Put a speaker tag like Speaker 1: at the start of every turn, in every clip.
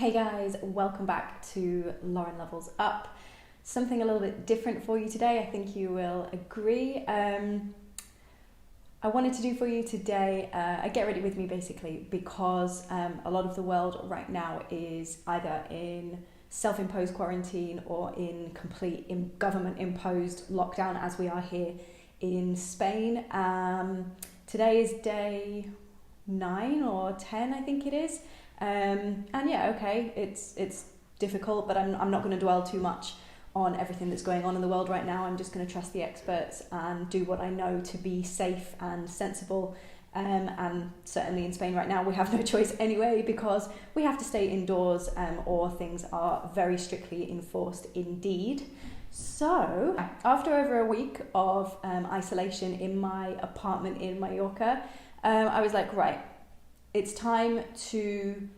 Speaker 1: Hey guys, welcome back to Lauren Levels Up. Something a little bit different for you today, I think you will agree. I wanted to do for you today a get ready with me basically because a lot of the world right now is either in self-imposed quarantine or in complete government imposed lockdown as we are here in Spain. Today is day 9 or 10 I think it is. And yeah, okay, it's difficult, but I'm not going to dwell too much on everything that's going on in the world right now. I'm just going to trust the experts and do what I know to be safe and sensible. And certainly in Spain right now, we have no choice anyway because we have to stay indoors or things are very strictly enforced indeed. So after over a week of isolation in my apartment in Mallorca, I was like, right, it's time to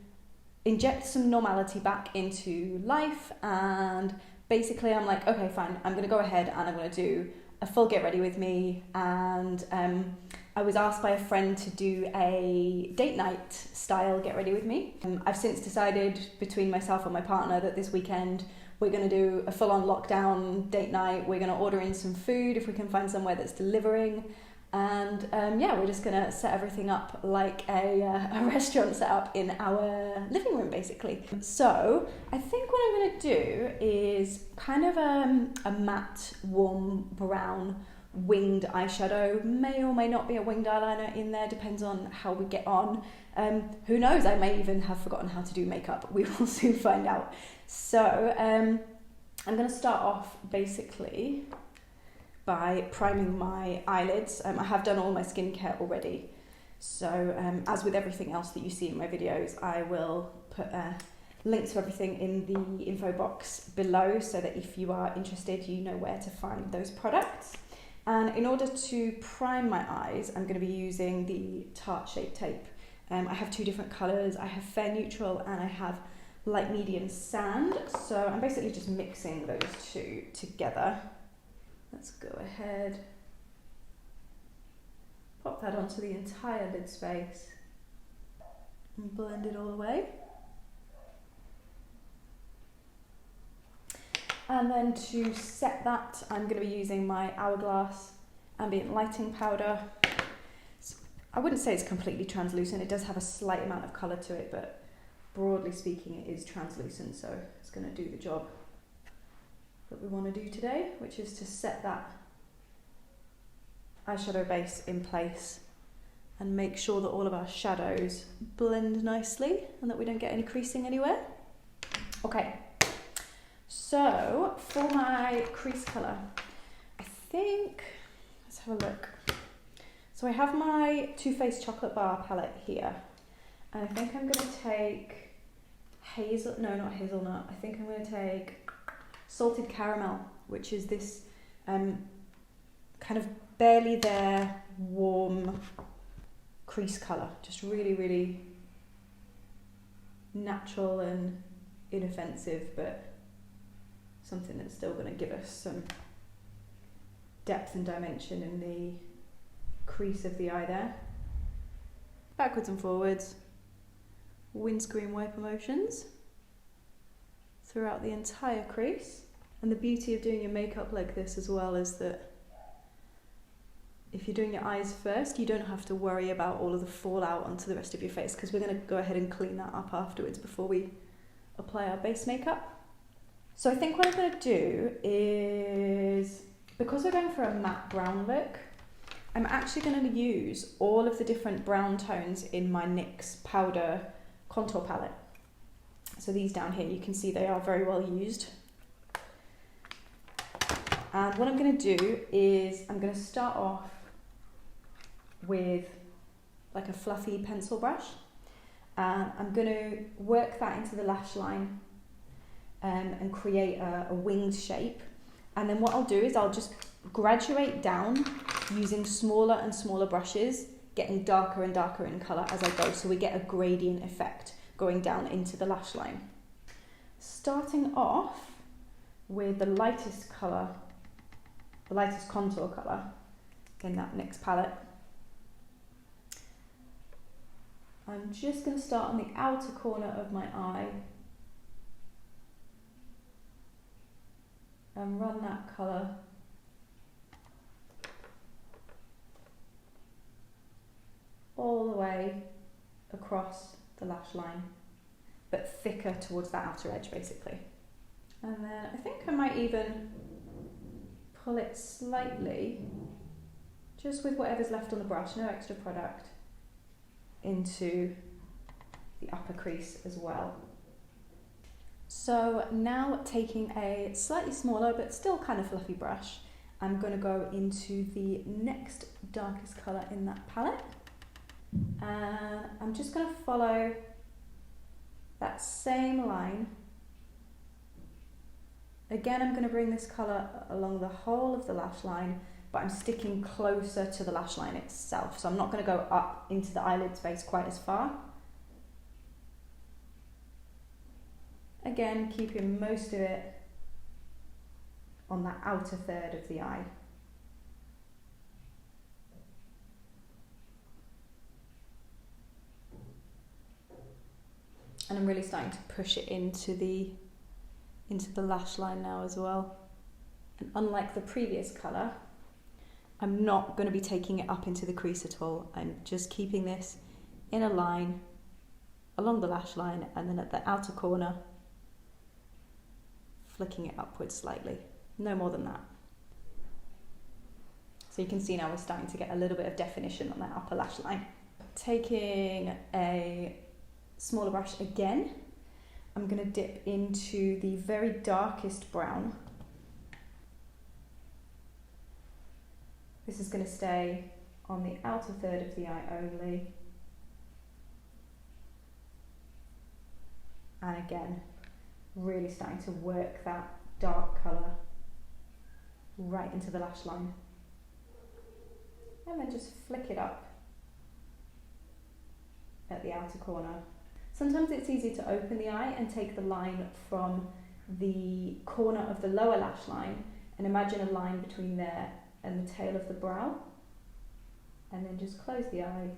Speaker 1: inject some normality back into life, and basically I'm like, okay, fine, I'm going to go ahead and I'm going to do a full get ready with me. And I was asked by a friend to do a date night style get ready with me. I've since decided between myself and my partner that this weekend we're going to do a full-on lockdown date night. We're going to order in some food if we can find somewhere that's delivering. And yeah, we're just going to set everything up like a restaurant set up in our living room, basically. So I think what I'm going to do is kind of a matte, warm brown winged eyeshadow. May or may not be a winged eyeliner in there, depends on how we get on. Who knows, I may even have forgotten how to do makeup. We will soon find out. So I'm going to start off basically by priming my eyelids. I have done all my skincare already. So as with everything else that you see in my videos, I will put links to everything in the info box below so that if you are interested, you know where to find those products. And in order to prime my eyes, I'm going to be using the Tarte Shape Tape. I have 2 different colours. I have Fair Neutral and I have Light Medium Sand. So I'm basically just mixing those 2 together. Let's go ahead, pop that onto the entire lid space and blend it all the way. And then to set that, I'm going to be using my Hourglass Ambient Lighting Powder. I wouldn't say it's completely translucent, it does have a slight amount of colour to it, but broadly speaking it is translucent, so it's going to do the job that we want to do today, which is to set that eyeshadow base in place and make sure that all of our shadows blend nicely and that we don't get any creasing anywhere. Okay, so for my crease colour, I think, let's have a look. So I have my Too Faced Chocolate Bar palette here, and I think I'm going to take not hazelnut, I think I'm going to take Salted Caramel, which is this kind of barely there warm crease colour, just really, really natural and inoffensive, but something that's still going to give us some depth and dimension in the crease of the eye there. Backwards and forwards, windscreen wiper motions throughout the entire crease. And the beauty of doing your makeup like this as well is that if you're doing your eyes first, you don't have to worry about all of the fallout onto the rest of your face, because we're going to go ahead and clean that up afterwards before we apply our base makeup. So I think what I'm going to do is, because we're going for a matte brown look, I'm actually going to use all of the different brown tones in my NYX powder contour palette. So these down here, you can see they are very well used. And what I'm going to do is I'm going to start off with like a fluffy pencil brush, and I'm going to work that into the lash line and create a winged shape. And then what I'll do is I'll just graduate down using smaller and smaller brushes, getting darker and darker in colour as I go, so we get a gradient effect going down into the lash line. Starting off with the lightest colour, the lightest contour colour in that NYX palette. I'm just going to start on the outer corner of my eye and run that colour all the way across the lash line, but thicker towards that outer edge basically. And then I think I might even pull it slightly, just with whatever's left on the brush, no extra product, into the upper crease as well. So now taking a slightly smaller but still kind of fluffy brush, I'm going to go into the next darkest colour in that palette. And I'm just going to follow that same line. Again, I'm going to bring this colour along the whole of the lash line, but I'm sticking closer to the lash line itself. So I'm not going to go up into the eyelid space quite as far. Again, keeping most of it on that outer third of the eye. And I'm really starting to push it into the lash line now as well. And unlike the previous colour, I'm not going to be taking it up into the crease at all. I'm just keeping this in a line along the lash line, and then at the outer corner, flicking it upwards slightly. No more than that. So you can see now we're starting to get a little bit of definition on that upper lash line. Taking a smaller brush again, I'm going to dip into the very darkest brown. This is going to stay on the outer third of the eye only. And again, really starting to work that dark colour right into the lash line. And then just flick it up at the outer corner. Sometimes it's easier to open the eye and take the line from the corner of the lower lash line and imagine a line between there and the tail of the brow, and then just close the eye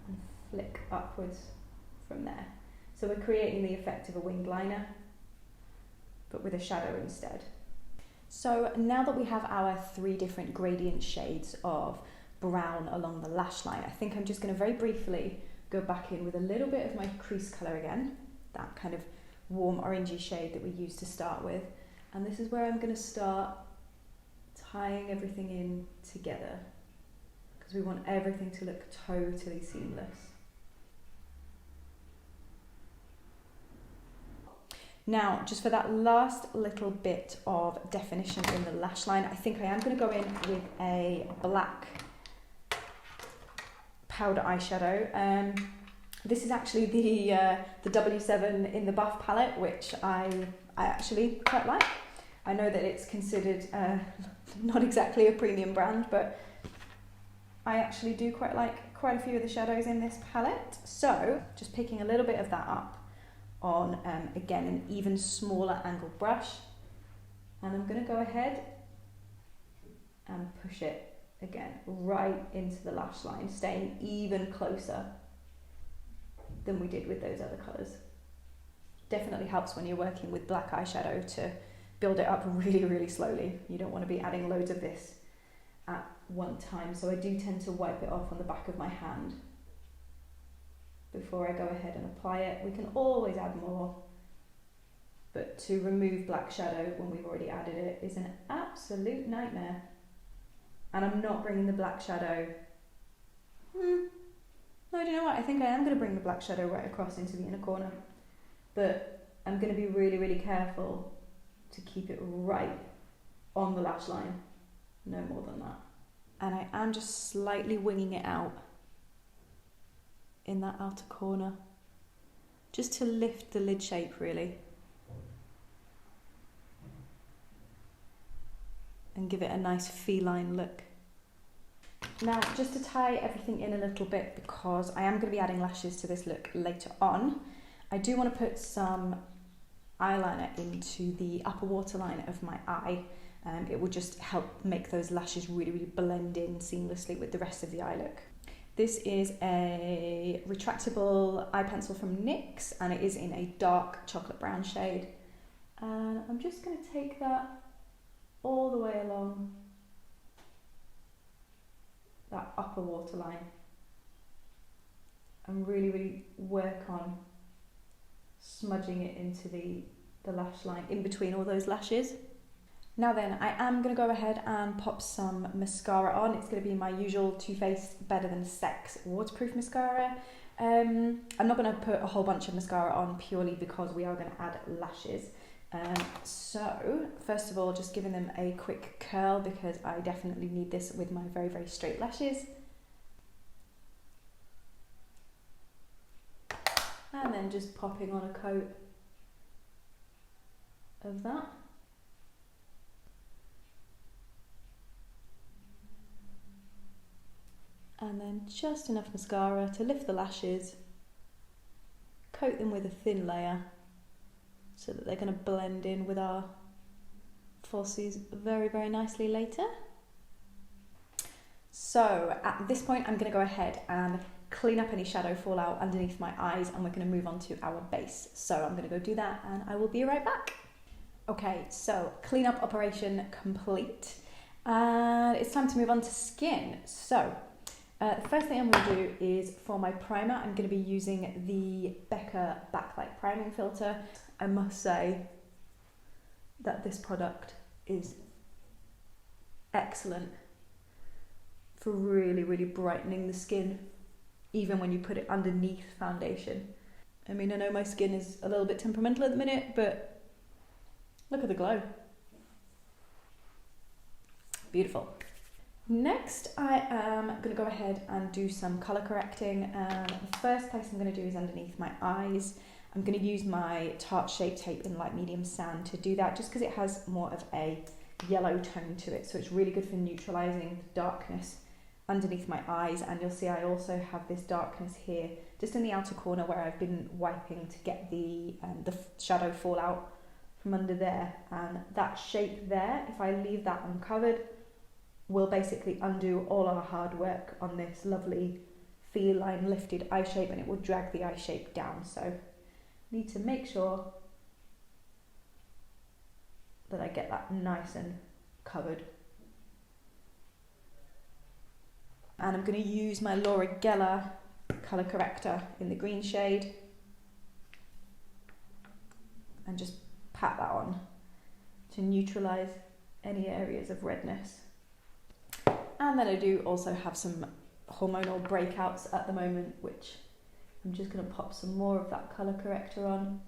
Speaker 1: and flick upwards from there. So we're creating the effect of a winged liner, but with a shadow instead. So now that we have our 3 different gradient shades of brown along the lash line, I think I'm just going to very briefly go back in with a little bit of my crease colour again, that kind of warm orangey shade that we used to start with. And this is where I'm going to start tying everything in together, because we want everything to look totally seamless. Now, just for that last little bit of definition in the lash line, I think I am going to go in with a black powder eyeshadow. This is actually the W7 in the Buff palette, which I actually quite like. I know that it's considered not exactly a premium brand, but I actually do quite like quite a few of the shadows in this palette. So just picking a little bit of that up on, again, an even smaller angled brush, and I'm going to go ahead and push it again right into the lash line, staying even closer than we did with those other colours. Definitely helps when you're working with black eyeshadow to build it up really, really slowly. You don't want to be adding loads of this at one time, so I do tend to wipe it off on the back of my hand before I go ahead and apply it. We can always add more, but to remove black shadow when we've already added it is an absolute nightmare. And I'm not bringing the black shadow. No, do you know what? I think I am going to bring the black shadow right across into the inner corner, but I'm going to be really, really careful to keep it right on the lash line, no more than that. And I am just slightly winging it out in that outer corner, just to lift the lid shape really, and give it a nice feline look. Now, just to tie everything in a little bit, because I am going to be adding lashes to this look later on, I do want to put some eyeliner into the upper waterline of my eye. It will just help make those lashes really, really blend in seamlessly with the rest of the eye look. This is a retractable eye pencil from NYX, and it is in a dark chocolate brown shade. And I'm just going to take that all the way along that upper waterline and really work on smudging it into the lash line in between all those lashes. Now then, I am going to go ahead and pop some mascara on. It's going to be my usual Too Faced Better Than Sex waterproof mascara. I'm not going to put a whole bunch of mascara on purely because we are going to add lashes. So first of all, just giving them a quick curl because I definitely need this with my very straight lashes. And then just popping on a coat of that. And then just enough mascara to lift the lashes, coat them with a thin layer so that they're going to blend in with our falsies very nicely later. So at this point I'm going to go ahead and clean up any shadow fallout underneath my eyes, and we're going to move on to our base. So I'm going to go do that and I will be right back. Okay, so cleanup operation complete, and it's time to move on to skin. So the first thing I'm going to do is, for my primer, I'm going to be using the Becca Backlight Priming Filter. I must say that this product is excellent for really brightening the skin, even when you put it underneath foundation. I mean, I know my skin is a little bit temperamental at the minute, but look at the glow. Beautiful. Next, I am going to go ahead and do some colour correcting, and the first place I'm going to do is underneath my eyes. I'm going to use my Tarte Shape Tape in light medium sand to do that, just because it has more of a yellow tone to it, so it's really good for neutralising the darkness underneath my eyes. And you'll see I also have this darkness here, just in the outer corner where I've been wiping to get the shadow fallout from under there, and that shape there, if I leave that uncovered, will basically undo all our hard work on this lovely feline lifted eye shape, and it will drag the eye shape down. So need to make sure that I get that nice and covered. And I'm going to use my Laura Geller colour corrector in the green shade and just pat that on to neutralise any areas of redness. And then I do also have some hormonal breakouts at the moment, which I'm just going to pop some more of that colour corrector on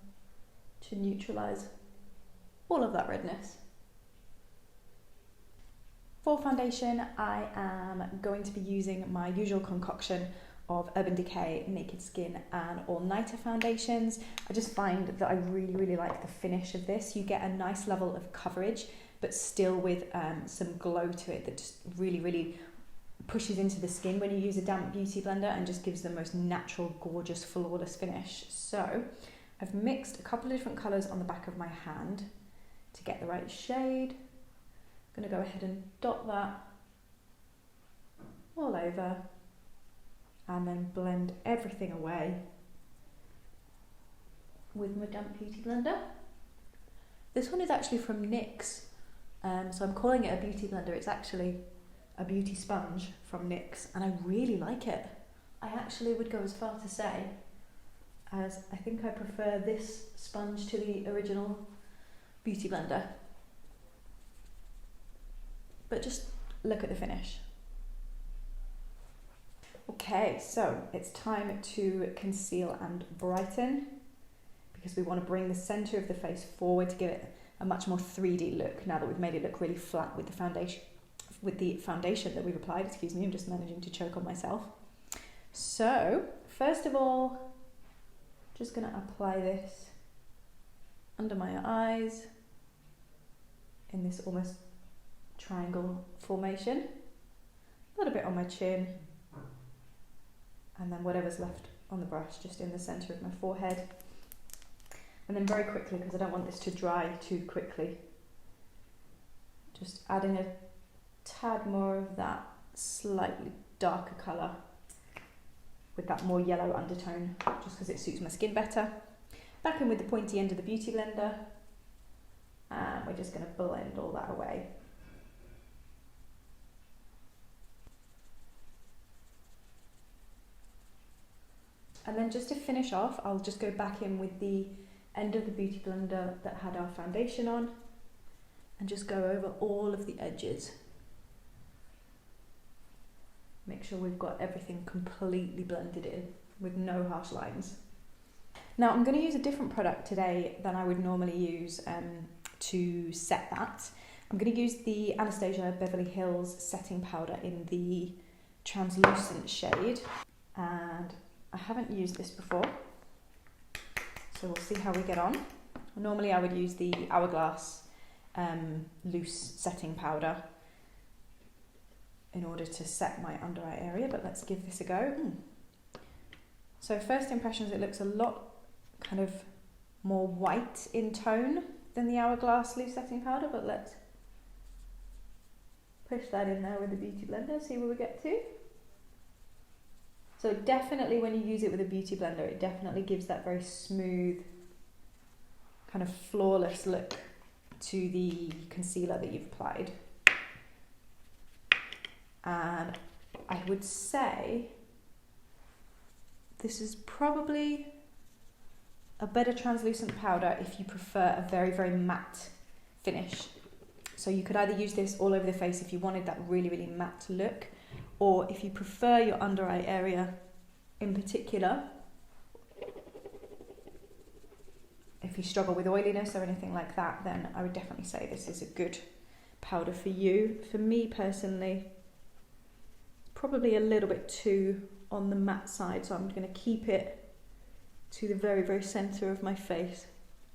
Speaker 1: to neutralise all of that redness. For foundation, I am going to be using my usual concoction of Urban Decay, Naked Skin and All Nighter foundations. I just find that I really like the finish of this. You get a nice level of coverage, but still with some glow to it that just really pushes into the skin when you use a damp beauty blender, and just gives the most natural, gorgeous, flawless finish. So I've mixed a couple of different colours on the back of my hand to get the right shade. I'm going to go ahead and dot that all over and then blend everything away with my damp beauty blender. This one is actually from NYX, so I'm calling it a beauty blender. It's actually a beauty sponge from NYX, and I really like it. I actually would go as far to say as I think I prefer this sponge to the original beauty blender. But just look at the finish. Okay, so it's time to conceal and brighten, because we want to bring the centre of the face forward to give it a much more 3D look now that we've made it look really flat with the foundation that we've applied. Excuse me, I'm just managing to choke on myself. So first of all, just going to apply this under my eyes in this almost triangle formation, a little bit on my chin, and then whatever's left on the brush just in the centre of my forehead. And then very quickly, because I don't want this to dry too quickly, just adding a tad more of that slightly darker colour with that more yellow undertone, just because it suits my skin better. Back in with the pointy end of the beauty blender, And we're just going to blend all that away. And then just to finish off, I'll just go back in with the end of the Beauty Blender that had our foundation on and just go over all of the edges. Make sure we've got everything completely blended in with no harsh lines. Now I'm going to use a different product today than I would normally use to set that. I'm going to use the Anastasia Beverly Hills setting powder in the translucent shade, and I haven't used this before, so we'll see how we get on. Normally I would use the Hourglass loose setting powder in order to set my under eye area, but let's give this a go. So first impressions, it looks a lot kind of more white in tone than the Hourglass loose setting powder, but let's push that in there with the Beauty Blender, see where we get to. So definitely when you use it with a Beauty Blender, it definitely gives that very smooth, kind of flawless look to the concealer that you've applied. And I would say this is probably a better translucent powder if you prefer a very, very matte finish. So you could either use this all over the face if you wanted that really, really matte look, or if you prefer your under eye area in particular, if you struggle with oiliness or anything like that, then I would definitely say this is a good powder for you. For me personally, probably a little bit too on the matte side, so I'm going to keep it to the very, very centre of my face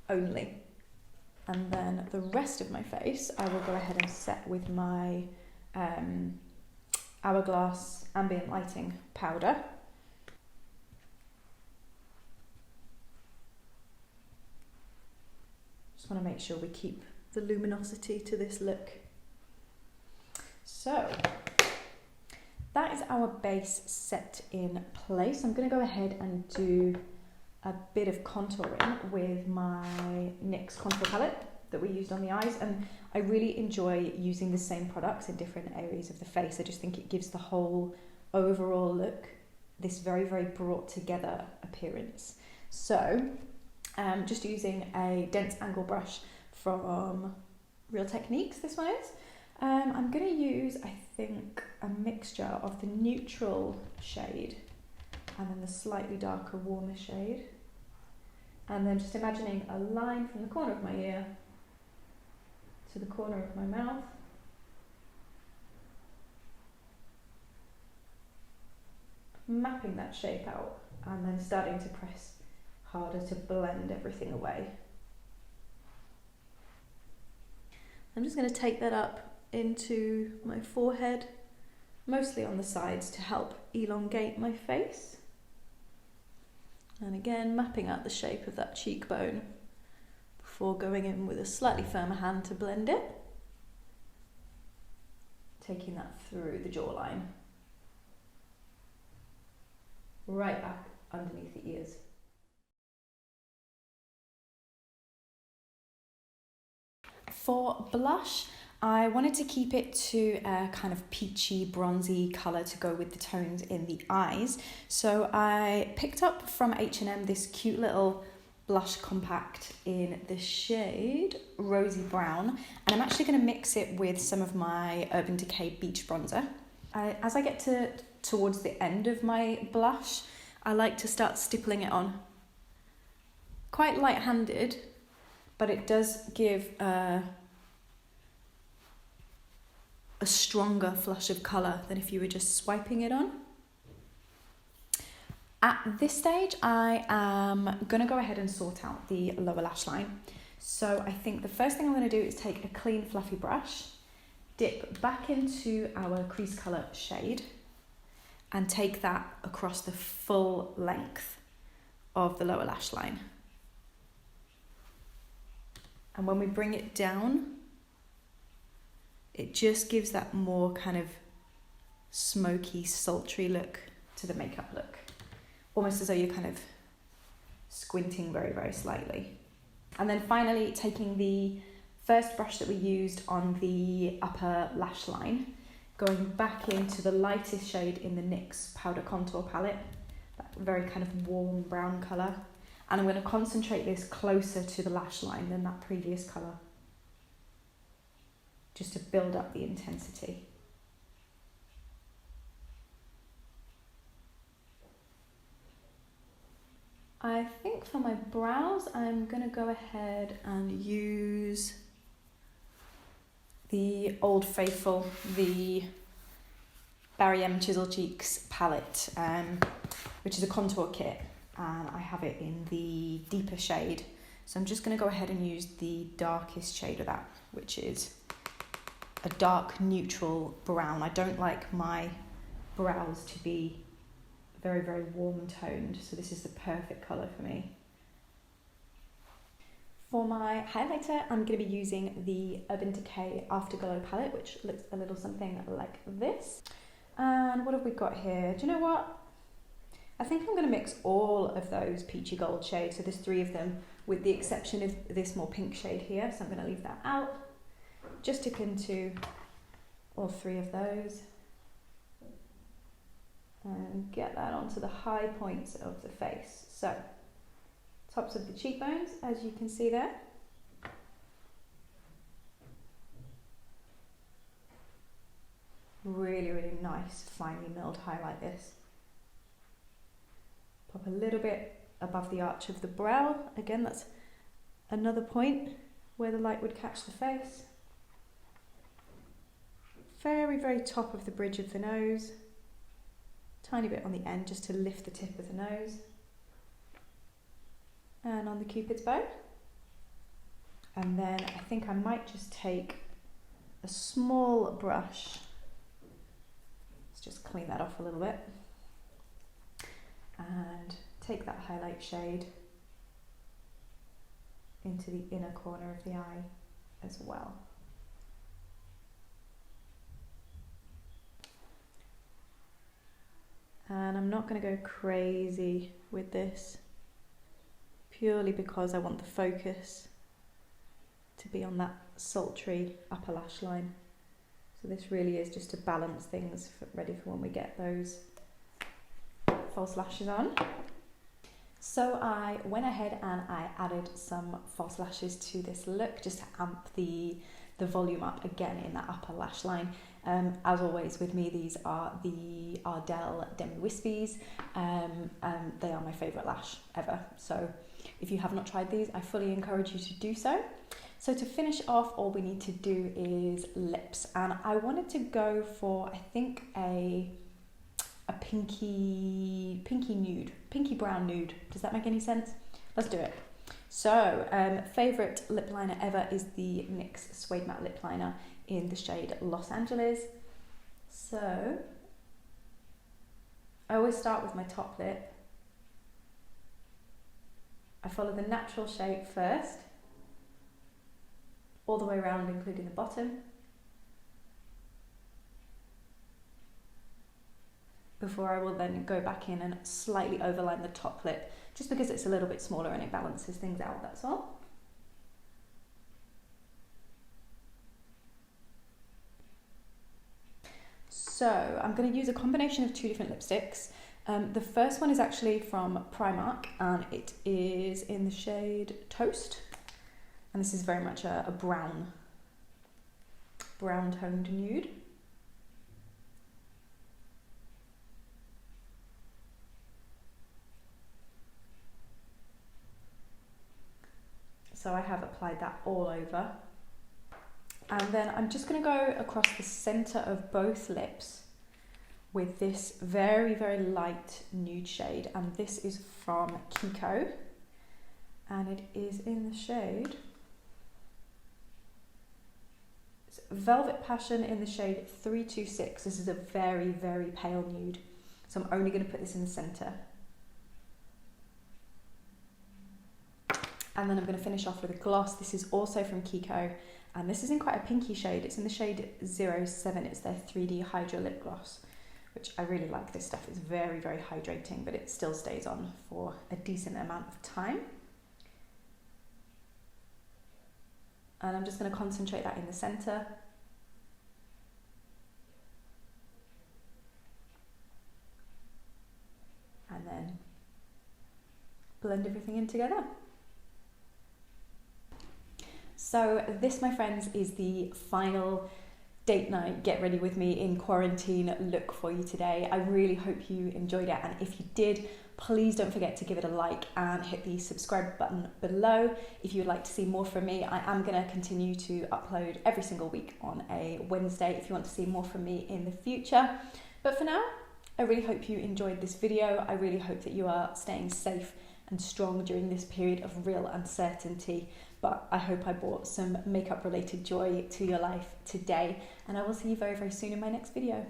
Speaker 1: only. And then the rest of my face, I will go ahead and set with my Hourglass Ambient Lighting powder. Just want to make sure we keep the luminosity to this look. So that is our base set in place. I'm going to go ahead and do a bit of contouring with my NYX contour palette that we used on the eyes, and I really enjoy using the same products in different areas of the face. I just think it gives the whole overall look this very, very brought together appearance. So just using a dense angle brush from Real Techniques, this one is. I'm going to use, I think, a mixture of the neutral shade and then the slightly darker, warmer shade. And then just imagining a line from the corner of my ear to the corner of my mouth. Mapping that shape out and then starting to press harder to blend everything away. I'm just going to take that up into my forehead, mostly on the sides to help elongate my face. And again, mapping out the shape of that cheekbone before going in with a slightly firmer hand to blend it. Taking that through the jawline. Right back underneath the ears. For blush, I wanted to keep it to a kind of peachy, bronzy colour to go with the tones in the eyes. So I picked up from H&M this cute little blush compact in the shade Rosy Brown, and I'm actually going to mix it with some of my Urban Decay Beach Bronzer. As I get towards the end of my blush, I like to start stippling it on. Quite light-handed, but it does give a stronger flush of colour than if you were just swiping it on. At this stage, I am going to go ahead and sort out the lower lash line. So I think the first thing I'm going to do is take a clean, fluffy brush, dip back into our crease colour shade, and take that across the full length of the lower lash line. And when we bring it down, it just gives that more kind of smoky, sultry look to the makeup look. Almost as though you're kind of squinting very, very slightly. And then finally taking the first brush that we used on the upper lash line, going back into the lightest shade in the NYX Powder Contour palette, that very kind of warm brown colour. And I'm going to concentrate this closer to the lash line than that previous colour, just to build up the intensity. I think for my brows, I'm going to go ahead and use the Old Faithful, the Barry M Chisel Cheeks palette, which is a contour kit, and I have it in the deeper shade. So I'm just going to go ahead and use the darkest shade of that, which is a dark neutral brown. I don't like my brows to be very, very warm toned, so this is the perfect colour for me. For my highlighter, I'm going to be using the Urban Decay Afterglow palette, which looks a little something like this. And what have we got here? Do you know what? I think I'm going to mix all of those peachy gold shades, so there's 3 of them, with the exception of this more pink shade here, so I'm going to leave that out. Just dip into all 3 of those and get that onto the high points of the face. So, tops of the cheekbones, as you can see there. Really, really nice, finely milled highlight this. Pop a little bit above the arch of the brow. Again, that's another point where the light would catch the face. Very, very top of the bridge of the nose. Tiny bit on the end just to lift the tip of the nose. And on the Cupid's bow. And then I think I might just take a small brush. Let's just clean that off a little bit. And take that highlight shade into the inner corner of the eye as well. And I'm not going to go crazy with this, purely because I want the focus to be on that sultry upper lash line. So this really is just to balance things ready for when we get those false lashes on. So I went ahead and I added some false lashes to this look just to amp the volume up again in that upper lash line. As always with me, these are the Ardell Demi Wispies. They are my favourite lash ever. So if you have not tried these, I fully encourage you to do so. So to finish off, all we need to do is lips. And I wanted to go for, I think, a pinky nude, pinky brown nude. Does that make any sense? Let's do it. So, favourite lip liner ever is the NYX Suede Matte Lip Liner in the shade Los Angeles. So, I always start with my top lip. I follow the natural shape first, all the way around, including the bottom, before I will then go back in and slightly overline the top lip, just because it's a little bit smaller and it balances things out, that's all. So I'm going to use a combination of 2 different lipsticks. The first one is actually from Primark and it is in the shade Toast. And this is very much a brown toned nude. So I have applied that all over. And then I'm just going to go across the centre of both lips with this very, very light nude shade. And this is from Kiko. And it is in the shade Velvet Passion in the shade 326. This is a very, very pale nude. So I'm only going to put this in the centre. And then I'm going to finish off with a gloss. This is also from Kiko. And this is in quite a pinky shade. It's in the shade 07. It's their 3D Hydra lip gloss, which I really like. This stuff is very, very hydrating, but it still stays on for a decent amount of time. And I'm just going to concentrate that in the centre. And then blend everything in together. So this, my friends, is the final date night, get ready with me in quarantine look for you today. I really hope you enjoyed it, and if you did, please don't forget to give it a like and hit the subscribe button below if you would like to see more from me. I am going to continue to upload every single week on a Wednesday if you want to see more from me in the future. But for now, I really hope you enjoyed this video. I really hope that you are staying safe and strong during this period of real uncertainty. But I hope I brought some makeup related joy to your life today, and I will see you very, very soon in my next video.